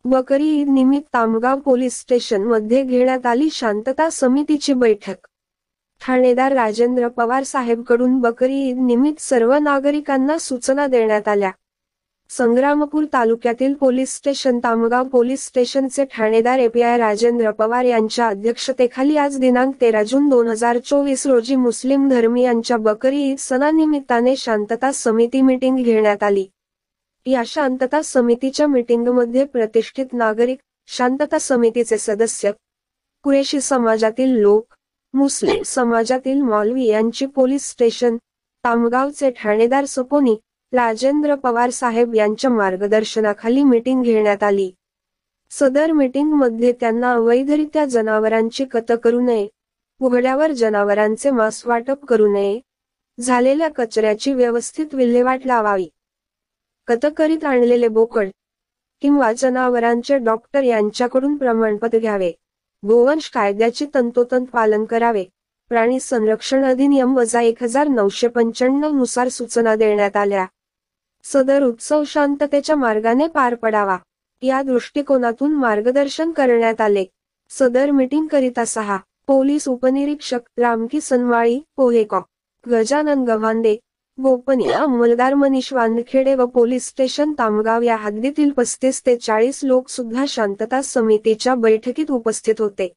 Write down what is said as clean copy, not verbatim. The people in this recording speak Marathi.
बकरी ईद निमित्त तामगाव पोलीस स्टेशन मध्ये घेण्यात आली शांतता समितीची बैठक। ठाणेदार राजेंद्र पवार साहेबकडून बकरी ईद निमित्त सर्व नागरिकांना सूचना देण्यात आल्या। संग्रामपूर तालुक्यातील पोलीस स्टेशन तामगाव पोलीस स्टेशनचे ठाणेदार एपीआय राजेंद्र पवार यांच्या अध्यक्षतेखाली आज दिनांक 13 जून 2024 रोजी मुस्लिम धर्मीयांच्या बकरी ईद सणानिमित्ताने शांतता समिती मीटिंग घेण्यात आली। या शांतता समितीच्या मीटिंगमध्ये प्रतिष्ठित नागरिक, शांतता समितीचे सदस्य, कुरेशी समाजातील लोक, मुस्लिम समाजातील मौलवी यांची पोलीस स्टेशन तामगावचे ठाणेदार सपोनी राजेंद्र पवार साहेब यांच्या मार्गदर्शनाखाली मीटिंग घेण्यात आली। सदर मीटिंग मध्ये त्यांना अवैधरित्या जनावरांची कत्तल करू नये, उघड्यावर जनावरांचे मांस वाटप करू नये, झालेल्या कचऱ्याची व्यवस्थित विल्हेवाट लावावी, कत्तल करीत आणलेले बोकड किंवा जनावरांचे डॉक्टर यांच्याकडून प्रमाणपत्र घ्यावे, गोवंश कायद्याचे तंतोतंत पालन करावे, प्राणी संरक्षण अधिनियम वजा 1995 नुसार सूचना देण्यात आल्या। सदर उत्सव शांततेच्या मार्गाने पार पडावा या दृष्टिकोनातून मार्गदर्शन करण्यात आले। सदर मीटिंग करिता 6 पोलीस उपनिरीक्षक रामकी सनवाळी पोहेकॉ, गजानन गव्हांदे, गोपनीय अंमलदार मनीष वानखेडे व पोलीस स्टेशन तामगाव या हद्दीतील 35 ते 40 लोक सुद्धा शांतता समितीच्या बैठकीत उपस्थित होते।